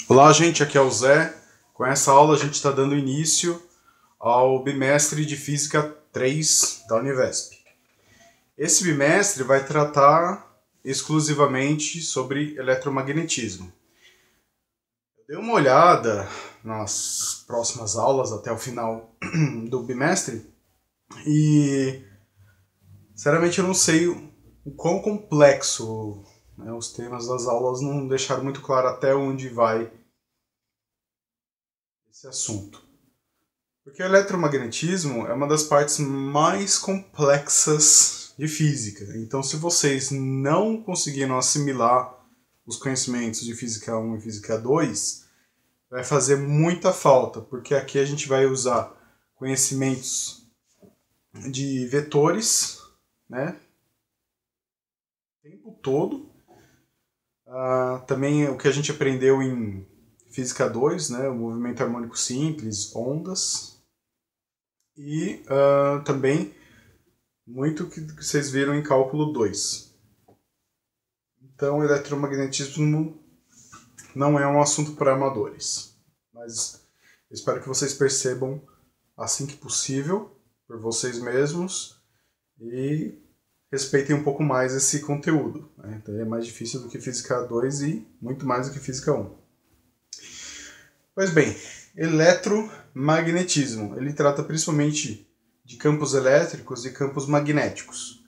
Olá, gente, aqui é o Zé. Com essa aula a gente está dando início ao bimestre de Física 3 da Univesp. Esse bimestre vai tratar exclusivamente sobre eletromagnetismo. Eu dei uma olhada nas próximas aulas até o final do bimestre e, sinceramente, eu não sei o quão complexo, né, os temas das aulas não deixaram muito claro até onde vai esse assunto. Porque o eletromagnetismo é uma das partes mais complexas de física. Então, se vocês não conseguiram assimilar os conhecimentos de física 1 e física 2, vai fazer muita falta, porque aqui a gente vai usar conhecimentos de vetores, né, o tempo todo. Também o que a gente aprendeu em física 2, né, o movimento harmônico simples, ondas. E também muito que vocês viram em cálculo 2. Então, eletromagnetismo não é um assunto para amadores. Mas eu espero que vocês percebam assim que possível, por vocês mesmos, e respeitem um pouco mais esse conteúdo. Né? Então, é mais difícil do que Física 2 e muito mais do que Física 1. Pois bem, eletromagnetismo. Ele trata principalmente de campos elétricos e campos magnéticos.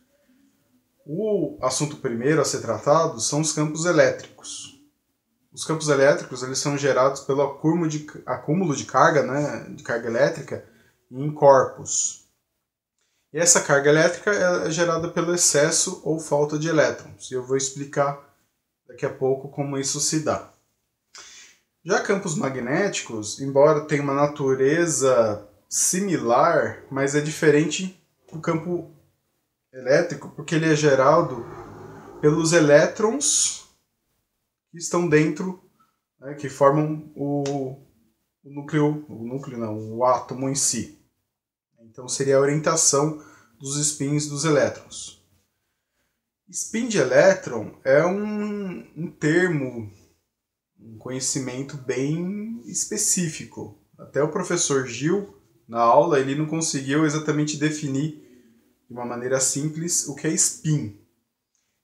O assunto primeiro a ser tratado são os campos elétricos. Os campos elétricos eles são gerados pelo acúmulo de carga, né, de carga elétrica em corpos. E essa carga elétrica é gerada pelo excesso ou falta de elétrons. E eu vou explicar daqui a pouco como isso se dá. Já campos magnéticos, embora tenham uma natureza similar, mas é diferente do campo elétrico, porque ele é gerado pelos elétrons que estão dentro, né, que formam o átomo em si. Então seria a orientação dos spins dos elétrons. Spin de elétron é um termo, um conhecimento bem específico. Até o professor Gil, na aula, ele não conseguiu exatamente definir de uma maneira simples o que é spin.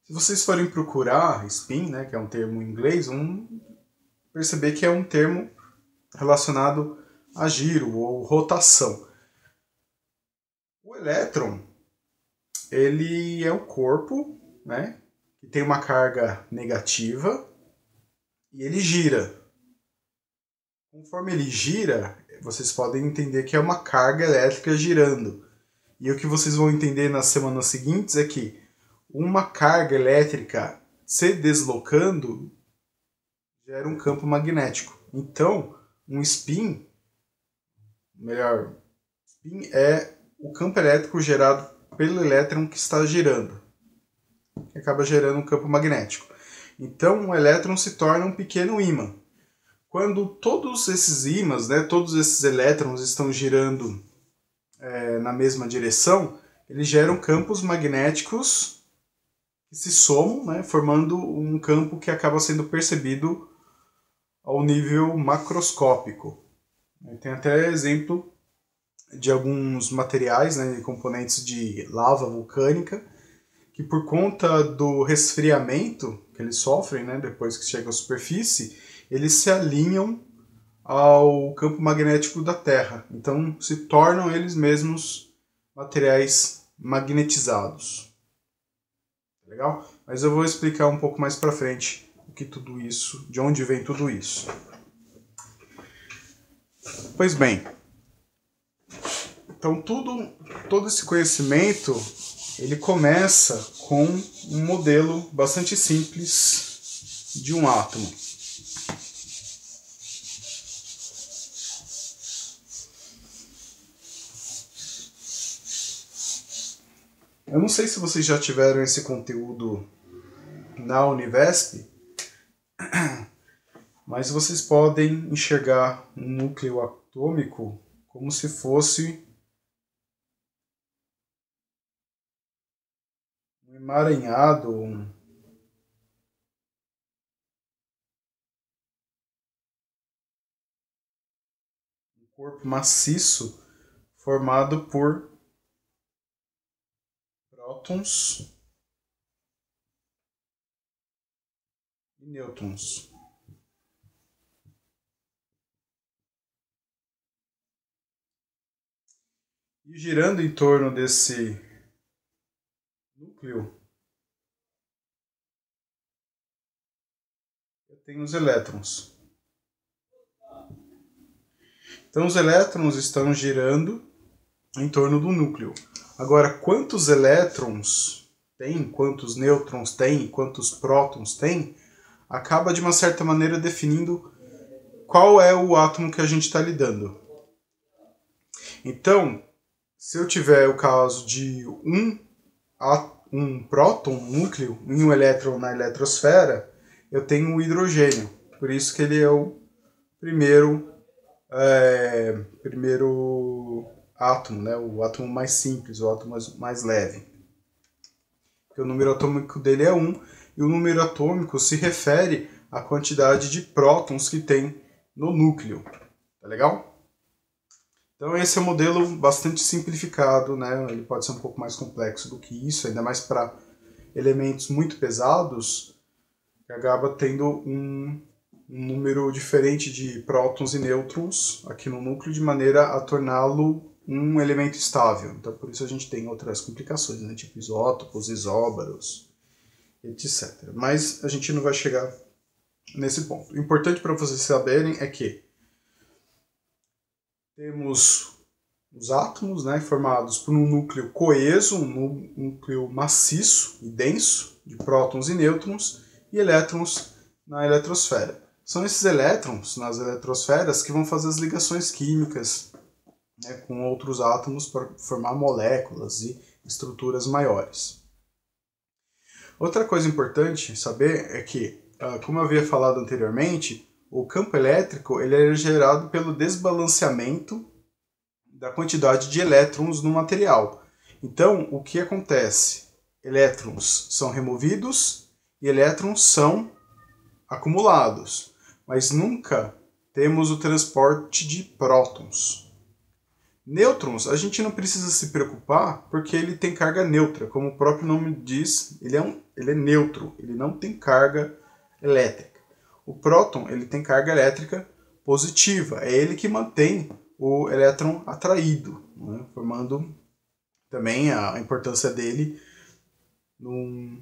Se vocês forem procurar spin, né, que é um termo em inglês, vão perceber que é um termo relacionado a giro ou rotação. O elétron, ele é um corpo, né, que tem uma carga negativa e ele gira. Conforme ele gira, vocês podem entender que é uma carga elétrica girando. E o que vocês vão entender nas semanas seguintes é que uma carga elétrica se deslocando gera um campo magnético. Então, um spin, melhor, spin é o campo elétrico gerado pelo elétron que está girando, que acaba gerando um campo magnético. Então, o elétron se torna um pequeno ímã. Quando todos esses ímãs, né, todos esses elétrons estão girando na mesma direção, eles geram campos magnéticos que se somam, né, formando um campo que acaba sendo percebido ao nível macroscópico. Tem até exemplo de alguns materiais, né, componentes de lava vulcânica, que por conta do resfriamento que eles sofrem, né, depois que chegam à superfície, eles se alinham ao campo magnético da Terra. Então se tornam eles mesmos materiais magnetizados. Legal? Mas eu vou explicar um pouco mais para frente o que tudo isso, de onde vem tudo isso. Pois bem, então todo esse conhecimento ele começa com um modelo bastante simples de um átomo. Eu não sei se vocês já tiveram esse conteúdo na Univesp, mas vocês podem enxergar um núcleo atômico como se fosse um emaranhado, corpo maciço formado por prótons e nêutrons. E girando em torno desse núcleo, eu tenho os elétrons. Então os elétrons estão girando em torno do núcleo. Agora, quantos elétrons tem, quantos nêutrons tem, quantos prótons tem, acaba de uma certa maneira definindo qual é o átomo que a gente está lidando. Então, se eu tiver o caso de um próton, um núcleo, e um elétron na eletrosfera, eu tenho o hidrogênio. Por isso que ele é o primeiro átomo, né? O átomo mais simples, o átomo mais leve. Porque o número atômico dele é 1, e o número atômico se refere à quantidade de prótons que tem no núcleo. Tá legal? Então esse é um modelo bastante simplificado, né? Ele pode ser um pouco mais complexo do que isso, ainda mais para elementos muito pesados, que acaba tendo um número diferente de prótons e nêutrons aqui no núcleo, de maneira a torná-lo um elemento estável. Então por isso a gente tem outras complicações, né? Tipo isótopos, isóbaros, etc. Mas a gente não vai chegar nesse ponto. O importante para vocês saberem é que temos os átomos, né, formados por um núcleo coeso, um núcleo maciço e denso, de prótons e nêutrons, e elétrons na eletrosfera. São esses elétrons nas eletrosferas que vão fazer as ligações químicas, né, com outros átomos para formar moléculas e estruturas maiores. Outra coisa importante saber é que, como eu havia falado anteriormente, o campo elétrico ele é gerado pelo desbalanceamento da quantidade de elétrons no material. Então, o que acontece? Elétrons são removidos e elétrons são acumulados, mas nunca temos o transporte de prótons. Nêutrons, a gente não precisa se preocupar porque ele tem carga neutra, como o próprio nome diz, ele é neutro, ele não tem carga elétrica. O próton ele tem carga elétrica positiva, é ele que mantém o elétron atraído, né, formando também a importância dele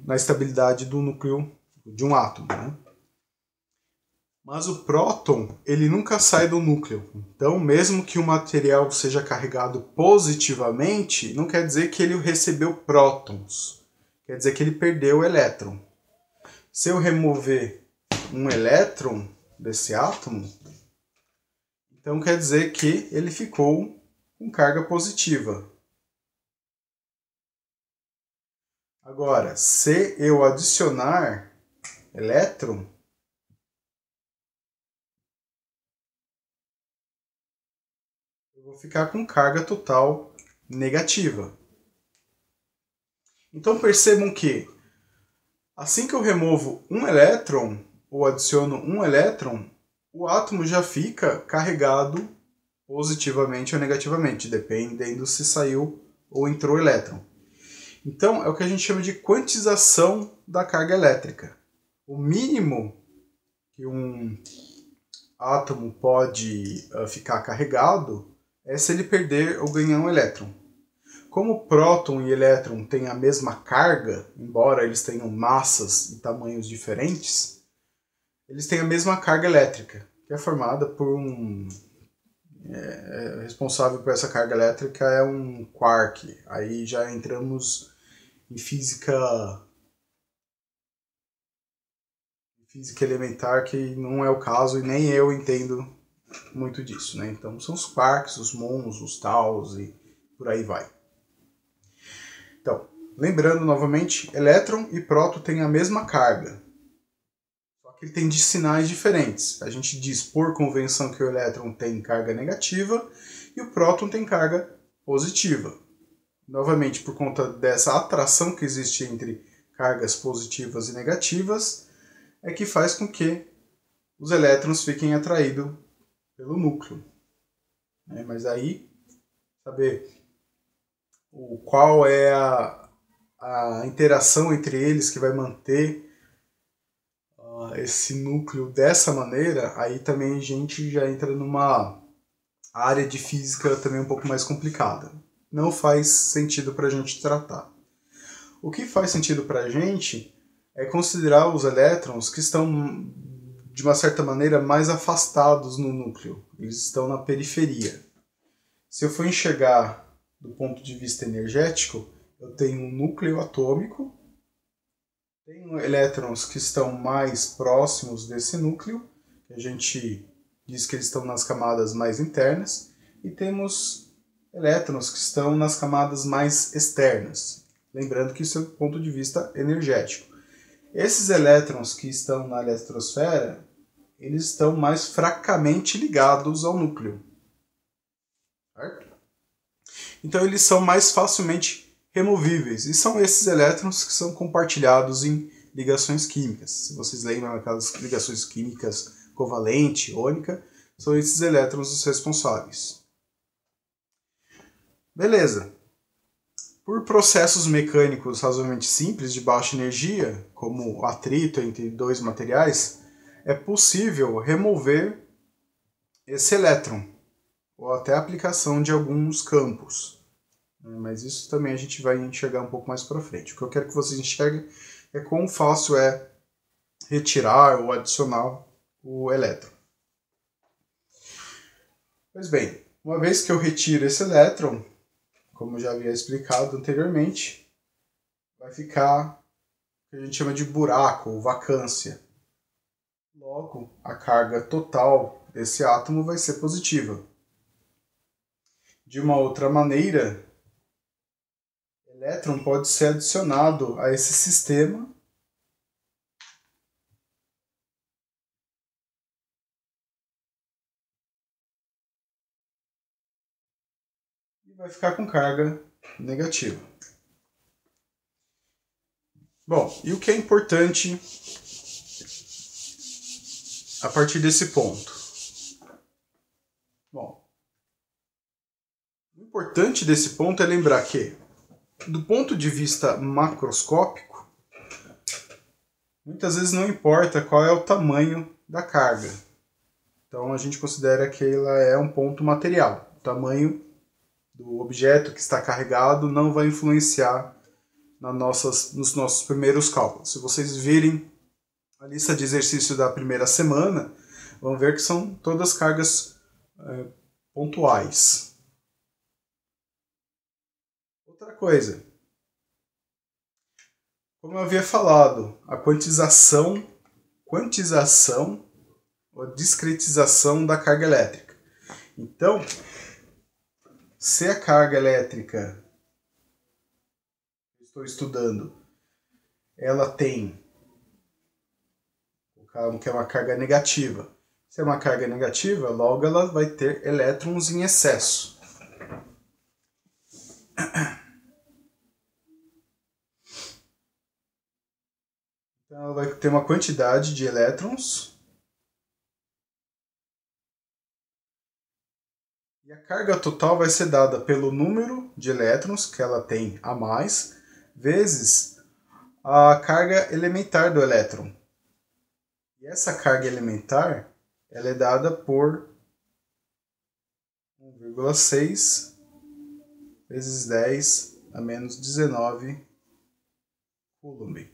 na estabilidade do núcleo de um átomo. Né? Mas o próton ele nunca sai do núcleo, então mesmo que o material seja carregado positivamente, não quer dizer que ele recebeu prótons, quer dizer que ele perdeu o elétron. Se eu remover um elétron desse átomo, então quer dizer que ele ficou com carga positiva. Agora, se eu adicionar elétron, eu vou ficar com carga total negativa. Então percebam que, assim que eu removo um elétron, ou adiciono um elétron, o átomo já fica carregado positivamente ou negativamente, dependendo se saiu ou entrou elétron. Então, é o que a gente chama de quantização da carga elétrica. O mínimo que um átomo pode ficar carregado é se ele perder ou ganhar um elétron. Como o próton e elétron têm a mesma carga, embora eles tenham massas e tamanhos diferentes, eles têm a mesma carga elétrica, que é formada por responsável por essa carga elétrica é um quark. Aí já entramos em física elementar, que não é o caso e nem eu entendo muito disso, né? Então são os quarks, os muons, os taus e por aí vai. Então, lembrando novamente, elétron e próton têm a mesma carga, só que ele tem de sinais diferentes. A gente diz por convenção que o elétron tem carga negativa e o próton tem carga positiva. Novamente, por conta dessa atração que existe entre cargas positivas e negativas, é que faz com que os elétrons fiquem atraídos pelo núcleo. né? Mas aí, saber qual é a interação entre eles que vai manter esse núcleo dessa maneira, aí também a gente já entra numa área de física também um pouco mais complicada. Não faz sentido para a gente tratar. O que faz sentido para a gente é considerar os elétrons que estão, de uma certa maneira, mais afastados no núcleo. Eles estão na periferia. Se eu for enxergar do ponto de vista energético, eu tenho um núcleo atômico, tenho elétrons que estão mais próximos desse núcleo, que a gente diz que eles estão nas camadas mais internas, e temos elétrons que estão nas camadas mais externas. Lembrando que isso é do ponto de vista energético. Esses elétrons que estão na eletrosfera, eles estão mais fracamente ligados ao núcleo. Certo? Então eles são mais facilmente removíveis. E são esses elétrons que são compartilhados em ligações químicas. Se vocês lembram aquelas ligações químicas covalente, iônica, são esses elétrons os responsáveis. Beleza. Por processos mecânicos razoavelmente simples de baixa energia, como o atrito entre dois materiais, é possível remover esse elétron, ou até a aplicação de alguns campos. Mas isso também a gente vai enxergar um pouco mais para frente. O que eu quero que vocês enxerguem é quão fácil é retirar ou adicionar o elétron. Pois bem, uma vez que eu retiro esse elétron, como eu já havia explicado anteriormente, vai ficar o que a gente chama de buraco ou vacância. Logo, a carga total desse átomo vai ser positiva. De uma outra maneira, o elétron pode ser adicionado a esse sistema e vai ficar com carga negativa. Bom, e o que é importante a partir desse ponto? Bom, o importante desse ponto é lembrar que, do ponto de vista macroscópico, muitas vezes não importa qual é o tamanho da carga. Então a gente considera que ela é um ponto material. O tamanho do objeto que está carregado não vai influenciar nos nossos primeiros cálculos. Se vocês virem a lista de exercício da primeira semana, vão ver que são todas cargas pontuais. Outra coisa, como eu havia falado, a quantização ou discretização da carga elétrica. Então, se a carga elétrica que estou estudando, ela tem, que é uma carga negativa. Se é uma carga negativa, logo ela vai ter elétrons em excesso. Então ela vai ter uma quantidade de elétrons. E a carga total vai ser dada pelo número de elétrons que ela tem a mais, vezes a carga elementar do elétron. E essa carga elementar ela é dada por 1,6 vezes 10 a menos 19 Coulomb.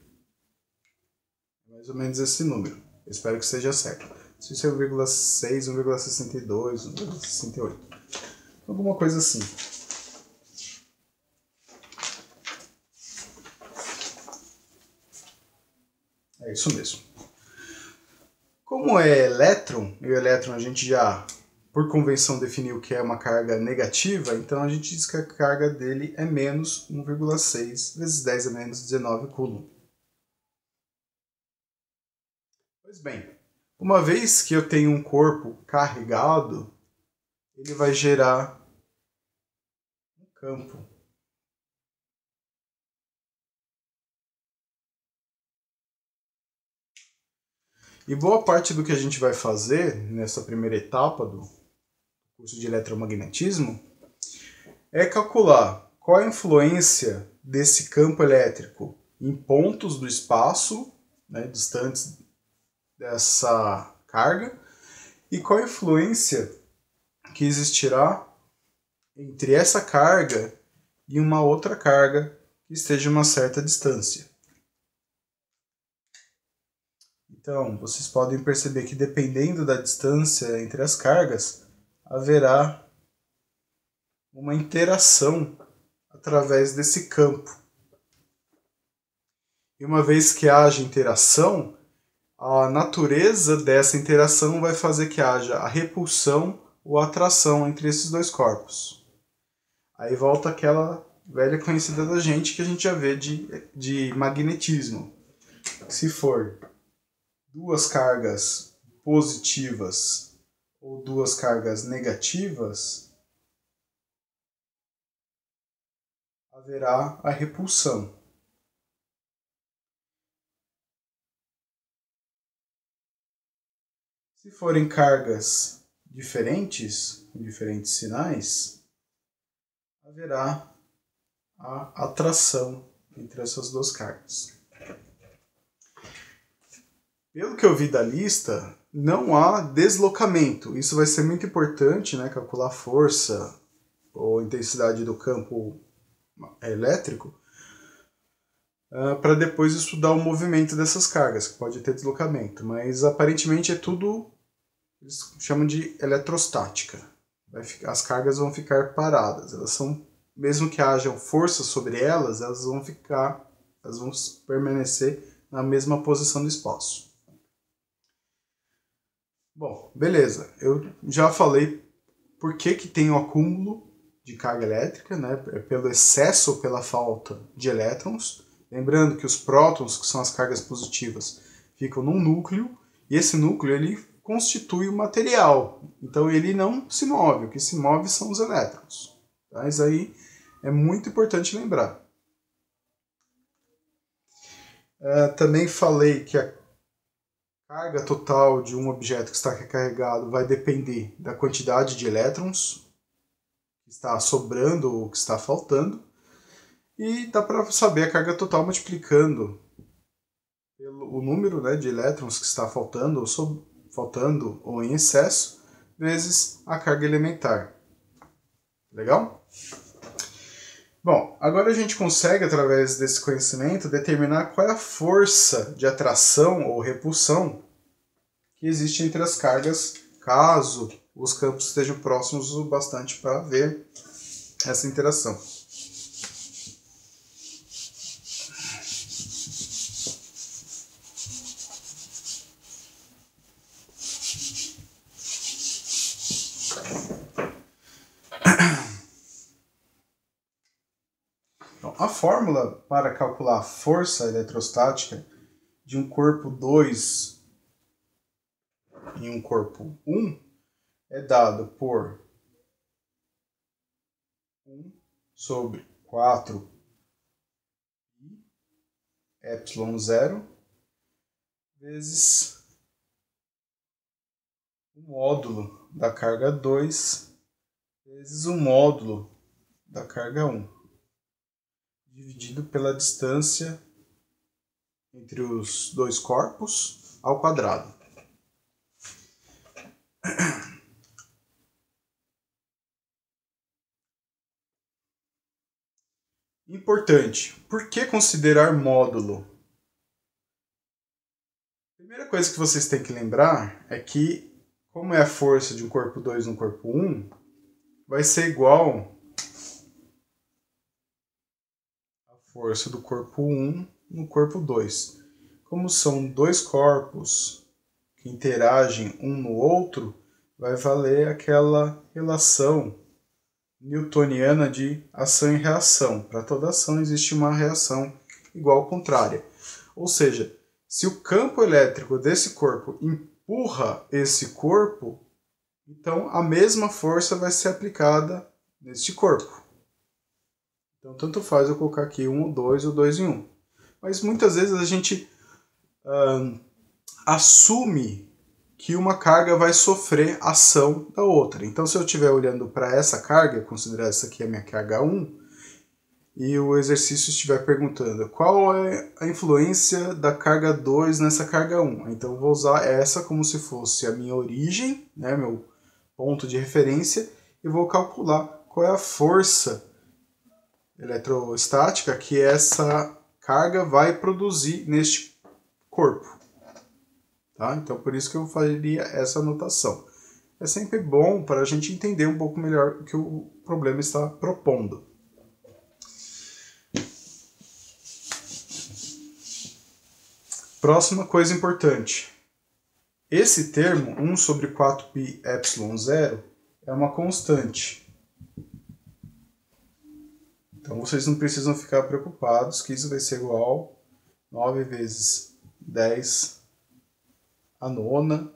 Mais ou menos esse número. Eu espero que esteja certo. Se isso é 1,6, 1,62, 1,68. Alguma coisa assim. É isso mesmo. Como é elétron, e o elétron a gente já, por convenção, definiu que é uma carga negativa, então a gente diz que a carga dele é menos 1,6 vezes 10 a menos 19 Coulomb. Pois bem, uma vez que eu tenho um corpo carregado, ele vai gerar um campo. E boa parte do que a gente vai fazer nessa primeira etapa do curso de eletromagnetismo, é calcular qual a influência desse campo elétrico em pontos do espaço, né, distantes dessa carga, e qual a influência que existirá entre essa carga e uma outra carga que esteja a uma certa distância. Então, vocês podem perceber que dependendo da distância entre as cargas, haverá uma interação através desse campo. E uma vez que haja interação, a natureza dessa interação vai fazer que haja a repulsão ou atração entre esses dois corpos. Aí volta aquela velha conhecida da gente que a gente já vê de magnetismo. Se for duas cargas positivas ou duas cargas negativas, haverá a repulsão. Se forem cargas diferentes, com diferentes sinais, haverá a atração entre essas duas cargas. Pelo que eu vi da lista, não há deslocamento. Isso vai ser muito importante, né? Calcular a força ou intensidade do campo elétrico, para depois estudar o movimento dessas cargas, que pode ter deslocamento. Mas aparentemente é tudo, eles chamam de eletrostática. As cargas vão ficar paradas. Elas são, mesmo que hajam força sobre elas, elas vão permanecer na mesma posição do espaço. Bom, beleza. Eu já falei por que tem o acúmulo de carga elétrica, né? Pelo excesso ou pela falta de elétrons. Lembrando que os prótons, que são as cargas positivas, ficam num núcleo, e esse núcleo ele constitui o material. Então ele não se move, o que se move são os elétrons. Tá? Isso aí é muito importante lembrar. Também falei que a carga total de um objeto que está recarregado vai depender da quantidade de elétrons que está sobrando ou que está faltando. E dá para saber a carga total multiplicando o número, né, de elétrons que está faltando ou em excesso, vezes a carga elementar. Legal? Bom, agora a gente consegue, através desse conhecimento, determinar qual é a força de atração ou repulsão que existe entre as cargas, caso os campos estejam próximos o bastante para ver essa interação. A fórmula para calcular a força eletrostática de um corpo 2 em um corpo 1 é dado por 1 sobre 4 ε0 vezes o módulo da carga 2 vezes o módulo da carga 1. Dividido pela distância entre os dois corpos ao quadrado. Importante, por que considerar módulo? A primeira coisa que vocês têm que lembrar é que, como é a força de um corpo 2 no corpo 1, vai ser igual força do corpo 1 no corpo 2. Como são dois corpos que interagem um no outro, vai valer aquela relação newtoniana de ação e reação. Para toda ação existe uma reação igual ou contrária. Ou seja, se o campo elétrico desse corpo empurra esse corpo, então a mesma força vai ser aplicada neste corpo. Então, tanto faz eu colocar aqui 1 ou 2 ou 2 em 1. Mas muitas vezes a gente assume que uma carga vai sofrer ação da outra. Então, se eu estiver olhando para essa carga, considerar essa aqui a minha carga 1, e o exercício estiver perguntando qual é a influência da carga 2 nessa carga 1. Então, eu vou usar essa como se fosse a minha origem, né, meu ponto de referência, e vou calcular qual é a força eletrostática que essa carga vai produzir neste corpo. Tá? Então, por isso que eu faria essa anotação. É sempre bom para a gente entender um pouco melhor o que o problema está propondo. Próxima coisa importante. Esse termo, 1 sobre 4π ε0, é uma constante. Então, vocês não precisam ficar preocupados que isso vai ser igual a 9 vezes 10 a nona,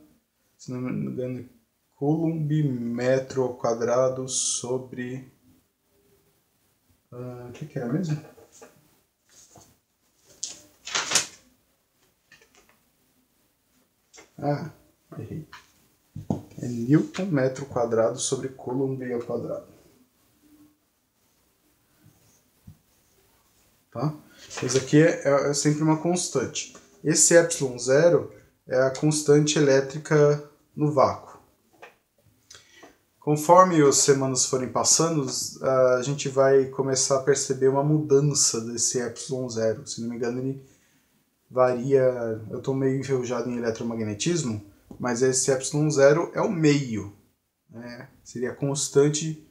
se não me engano, coulomb metro ao quadrado sobre... O que era mesmo? Errei. É Newton metro quadrado sobre coulomb ao quadrado. Tá? Isso aqui é sempre uma constante. Esse ε0 é a constante elétrica no vácuo. Conforme as semanas forem passando, a gente vai começar a perceber uma mudança desse ε0. Se não me engano, ele varia... Eu estou meio enferrujado em eletromagnetismo, mas esse ε0 é o meio. Né? Seria a constante,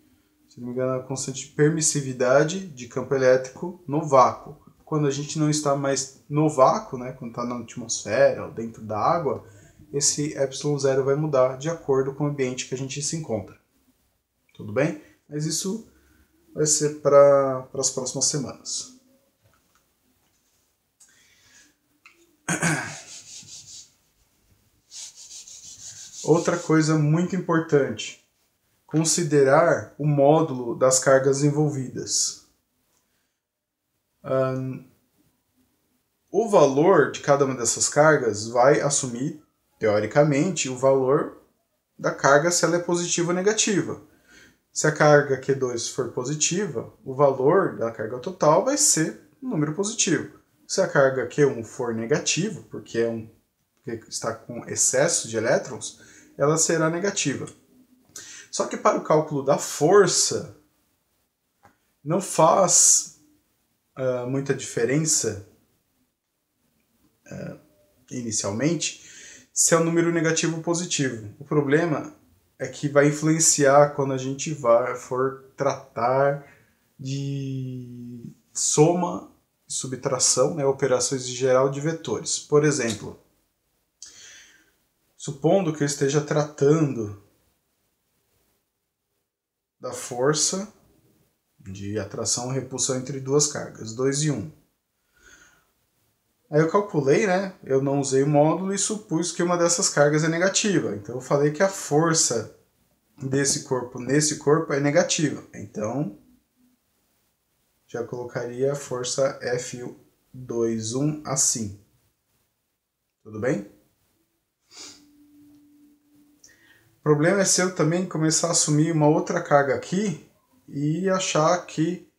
se não me engano, a constante de permissividade de campo elétrico no vácuo. Quando a gente não está mais no vácuo, né, quando está na atmosfera ou dentro da água, esse ε0 vai mudar de acordo com o ambiente que a gente se encontra. Tudo bem? Mas isso vai ser para as próximas semanas. Outra coisa muito importante, considerar o módulo das cargas envolvidas. O valor de cada uma dessas cargas vai assumir, teoricamente, o valor da carga se ela é positiva ou negativa. Se a carga Q2 for positiva, o valor da carga total vai ser um número positivo. Se a carga Q1 for negativa, porque está com excesso de elétrons, ela será negativa. Só que para o cálculo da força, não faz muita diferença inicialmente se é um número negativo ou positivo. O problema é que vai influenciar quando a gente for tratar de soma e subtração, né, operações em geral de vetores. Por exemplo, supondo que eu esteja tratando da força de atração e repulsão entre duas cargas, 2 e 1. Aí eu calculei, né? Eu não usei o módulo e supus que uma dessas cargas é negativa. Então eu falei que a força desse corpo nesse corpo é negativa. Então já colocaria a força F21 assim. Tudo bem? O problema é se eu também começar a assumir uma outra carga aqui e achar que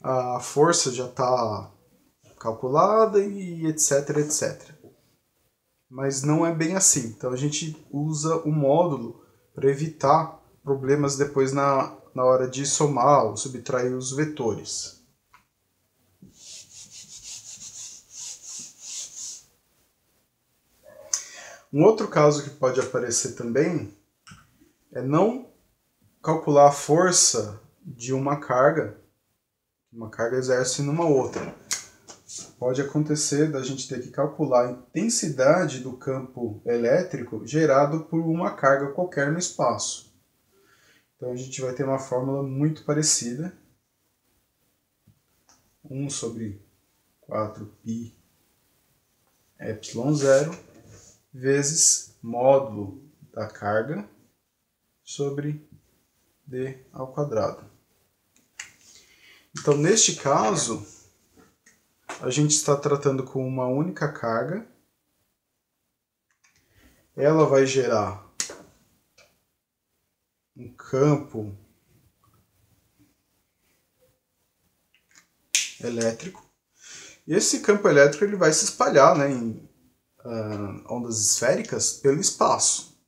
a força já está calculada e etc, etc. Mas não é bem assim. Então a gente usa o módulo para evitar problemas depois na hora de somar ou subtrair os vetores. Um outro caso que pode aparecer também é não calcular a força de uma carga exerce numa outra. Pode acontecer da gente ter que calcular a intensidade do campo elétrico gerado por uma carga qualquer no espaço. Então a gente vai ter uma fórmula muito parecida. 1 sobre 4π ε0 vezes módulo da carga sobre d ao quadrado. Então, neste caso, a gente está tratando com uma única carga ela vai gerar um campo elétrico. E esse campo elétrico ele vai se espalhar, né, em ondas esféricas pelo espaço.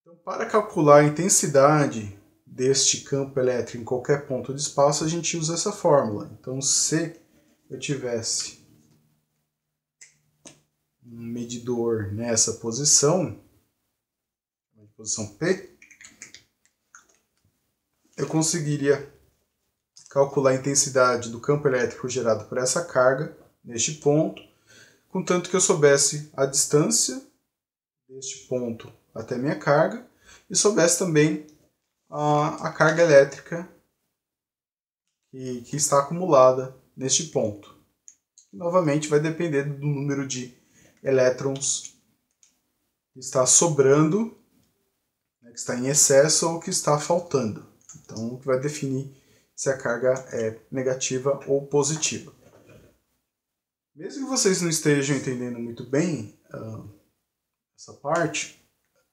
Então, para calcular a intensidade deste campo elétrico em qualquer ponto de espaço, a gente usa essa fórmula. Então, se eu tivesse um medidor nessa posição P, eu conseguiria calcular a intensidade do campo elétrico gerado por essa carga neste ponto, contanto que eu soubesse a distância deste ponto até minha carga e soubesse também a carga elétrica que está acumulada neste ponto. Novamente vai depender do número de elétrons que está sobrando, né, que está em excesso ou que está faltando. Então, o que vai definir se a carga é negativa ou positiva. Mesmo que vocês não estejam entendendo muito bem essa parte,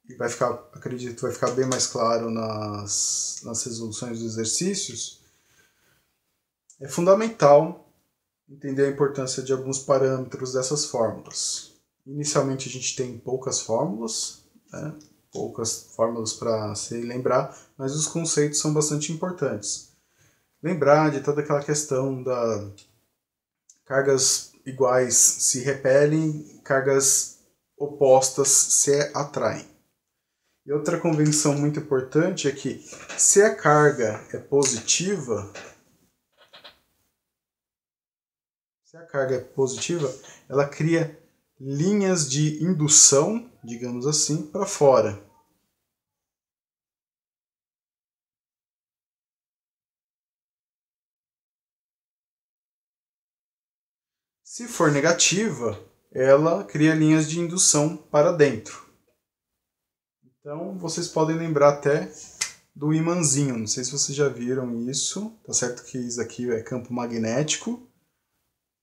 e vai ficar, acredito que vai ficar bem mais claro nas resoluções dos exercícios, é fundamental entender a importância de alguns parâmetros dessas fórmulas. Inicialmente a gente tem poucas fórmulas, né? Poucas fórmulas para se lembrar, mas os conceitos são bastante importantes. Lembrar de toda aquela questão da cargas iguais se repelem, cargas opostas se atraem. E outra convenção muito importante é que se a carga é positiva, ela cria linhas de indução, digamos assim, para fora. Se for negativa, ela cria linhas de indução para dentro. Então, vocês podem lembrar até do imãzinho. Não sei se vocês já viram isso. Tá certo que isso aqui é campo magnético,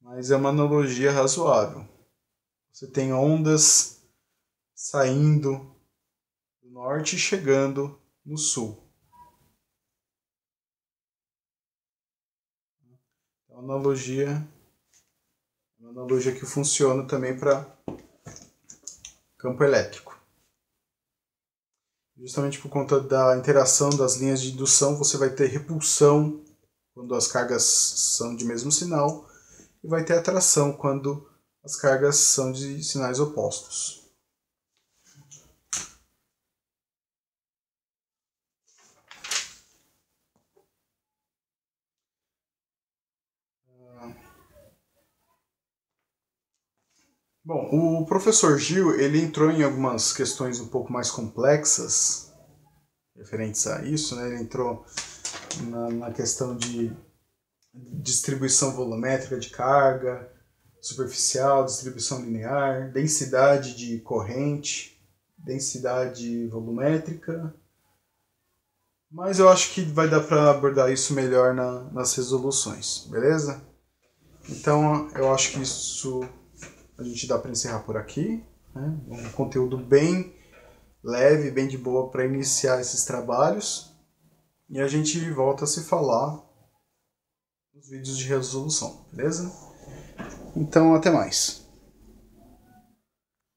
mas é uma analogia razoável. Você tem ondas saindo do norte e chegando no sul. É uma analogia que funciona também para campo elétrico. Justamente por conta da interação das linhas de indução, você vai ter repulsão quando as cargas são de mesmo sinal e vai ter atração quando as cargas são de sinais opostos. Bom, o professor Gil ele entrou em algumas questões um pouco mais complexas referentes a isso, né? Ele entrou na questão de distribuição volumétrica de carga, superficial, distribuição linear, densidade de corrente, densidade volumétrica. Mas eu acho que vai dar para abordar isso melhor nas resoluções, beleza? Então eu acho que isso a gente dá para encerrar por aqui. Né? Um conteúdo bem leve, bem de boa para iniciar esses trabalhos. E a gente volta a se falar nos vídeos de resolução, beleza? Então, até mais.